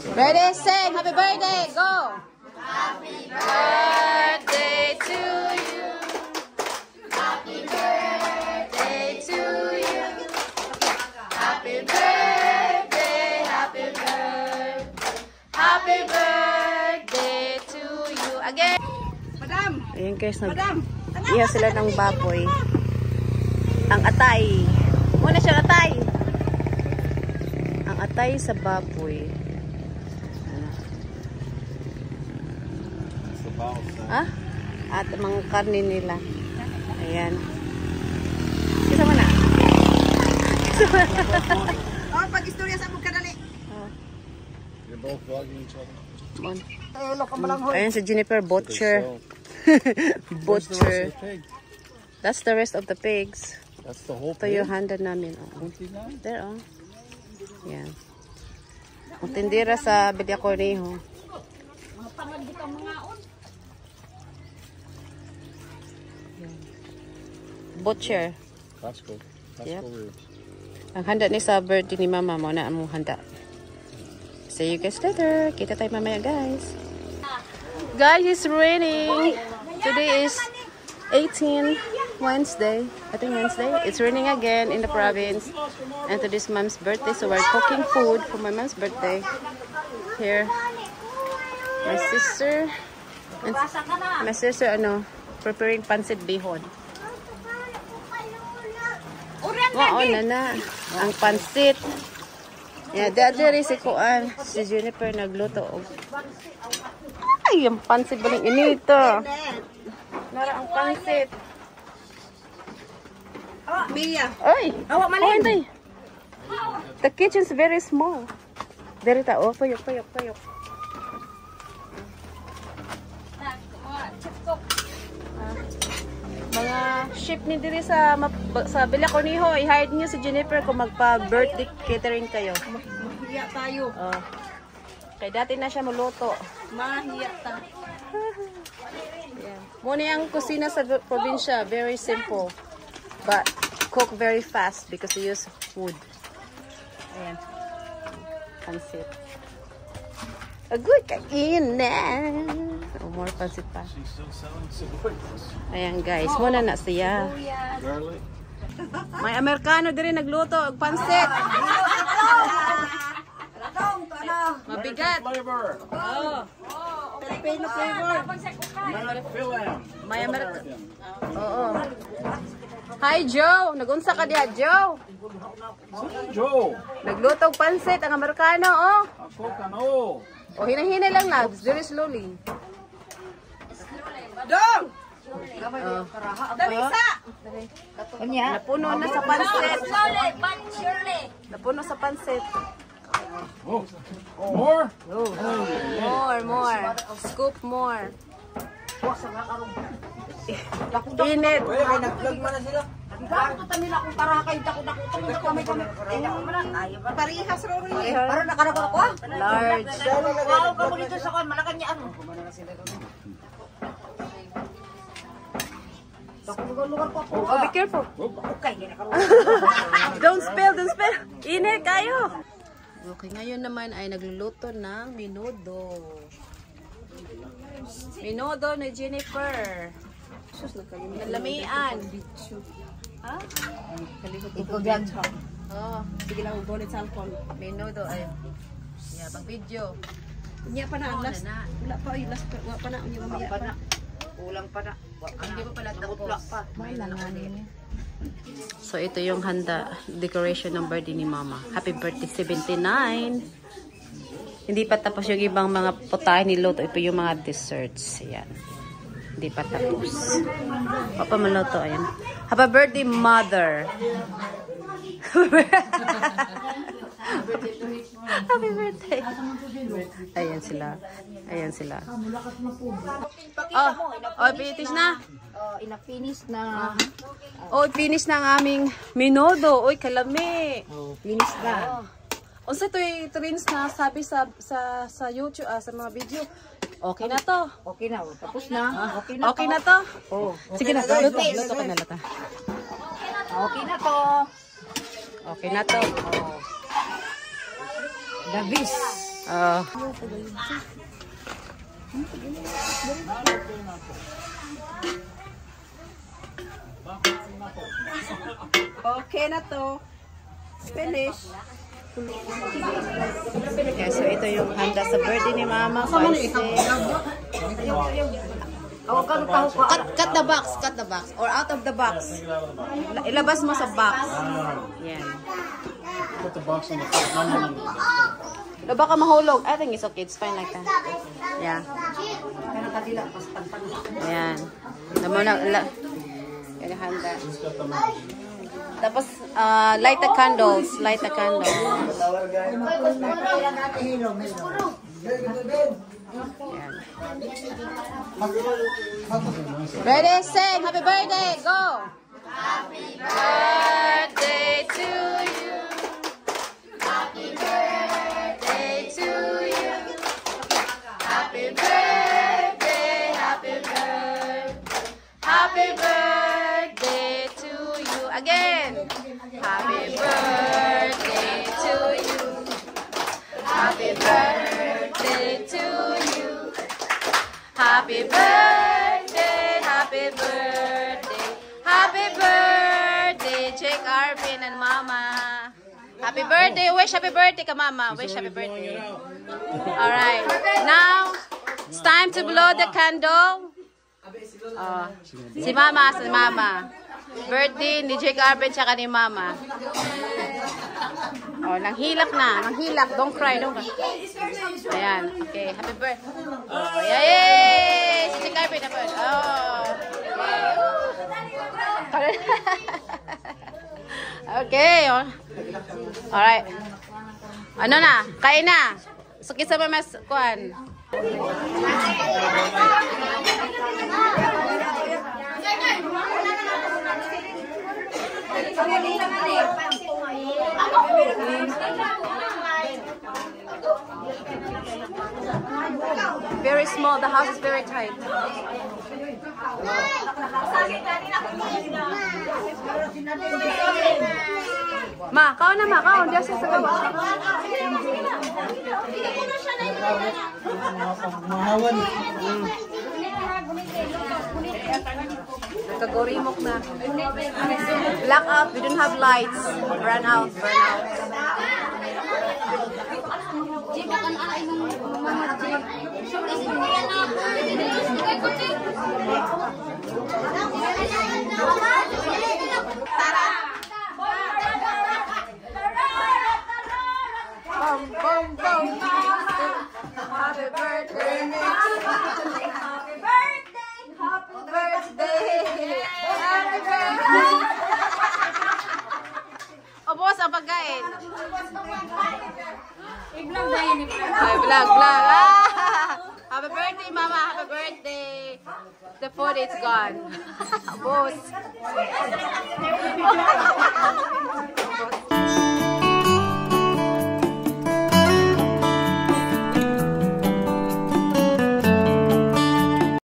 Ready, sing. Happy birthday. Go. Happy birthday to you. Happy birthday to you. Happy birthday, happy birthday. Happy birthday to you. Again. Madam. Ayan guys, iya sila ng baboy. Ang atay. Muna siya atay. Ang atay sa baboy. Ah? At mga karne nila. Ayan. Isa mo na. Oh, pag-istorya sa mga kadali. They're both vlogging each other. Ayan si Jennifer, butcher. Butcher. That's the rest of the pigs. That's the whole Ito yung handa namin. Oh. 29? There, oh. Yan. Ang tindira sa Villa Cornejo. Butcher. Costco. Yep. Ribs. Ang handa ni sa birthday ni Mama mo na among handa. See you guys later. Kita tayo mamaya, guys. Guys, it's raining. Today is 18 Wednesday. I think Wednesday. It's raining again in the province. And today's mom's birthday, so we're cooking food for my mom's birthday. Here, my sister and my sister preparing pancit bihon. Oo, na. Ang pansit. Yeah, dadari si Kuan. Si Juniper nagluto. Ay, yung pansit baling inito. Nara ang pansit. Oh, Mia. Ay! Awa, malin. Hindi. The kitchen's very small. Dari ta. Oh, payok. Mga ship ni diri sa Villa Cornejo, i-hire niyo si Jennifer kung magpa-birthday catering kayo. Mahiya tayo. Oh. Kaya dati na siya maluto. Mahiya ta. Yeah. Muna yung kusina sa probinsya, very simple. But cook very fast because we use wood. Ayan. Pansit. A good kainan. Oh, more pansit pa. Ayan guys, muna na siya. Garlic. May Amerikano din nagluto og pansit. Mabigat. Flavor. Oh. Filipino flavor. May Amerikano. Oo. Hi Joe, nagunsa ka diha Joe? Joe. Nagluto og pansit ang Amerikano, oh. Ako kano. O hinahinay lang na, very slowly. Dong! Oh. Dalisa! Napuno na sa pansit. Napuno sa pansit. Oh. More? More. Scoop more. Init. Nag-vlog mo na sila. Gato ta nila kung para kay dako kami. Parihas ro rin. Para nakarako ko. Large. Wow, ko dito sa kon malakan niya ano. Oh, be careful. Okay, gina karon. Don't spill. Init kayo. Okay, ngayon naman ay nagluluto ng menudo. Menudo ni Jennifer. Nalamian. Ha? Ikaw diyan. Oh, Sige lang ulit sa alcohol. menudo ay. Yeah, pag video. Nya pa na last. Wala pa ay last wala pa na unya mamaya pa. Kulang pa na. Hindi pa pala tapos. May langanin. So ito yung handa, decoration ng birthday ni Mama. Happy birthday 79. Hindi pa tapos yung ibang mga putahe niluto. Ito yung mga desserts. Ayan. Hindi pa tapos. Papa maluto. Ayan. Happy birthday, Mother. Happy birthday. Ayan sila. Oh, finish na. Ina-finish na. Oh, finish na ang aming menudo. Oy, kalami. Finish na. Unsa to'y trends na sabi sa YouTube, sa mga video. Okay na to. Okay na, tapos na. Okay na to. Oh. Sige na, luto ka na lata. Okay na to. Okay na to. The beast. Oh. Okay na to. Finish. Okay, so ito yung handa sa birthday ni Mama. Cut the box. Or out of the box. Ilabas mo sa box. Yan. Put the box on the floor. No, baka mahulog. I think it's okay. It's fine like that. Yeah. Ayan. Yan handa. Tapos, light the candles. Light the candles. Ayan. Ready, sing. Happy birthday. Go. Happy birthday to you. Happy birthday to you. Happy birthday. Happy birthday. Happy birthday to you. Again. Happy birthday to you. Happy birthday to you. Happy birthday. Happy birthday. Happy birthday, Jake Arvin and Mama. Happy birthday. Wish happy birthday ka, Mama. Wish happy birthday. Alright. Now, it's time to blow the candle. Si Mama. Birthday ni Jake Arvin tsaka ni Mama. Oh, nanghilak na. Nanghilak. Don't cry. Ayan. Okay. Happy birthday. Oh, yay! Si Jake Arvin naman. Oh. Okay. Alright. Ano na? Kain na. Suki sa mas kuan. Very small. The house is very tight. Ma, kaon na ma, kaon. Diyan siya sa gawa. Mahawan. Kagorimok na. Blackout. We don't have lights. Burn out. Boom. Happy birthday. Happy birthday. Obos ang pagkain. I-vlog na yun. Vlog. Happy birthday, Mama. Happy birthday. The food is gone. Obos.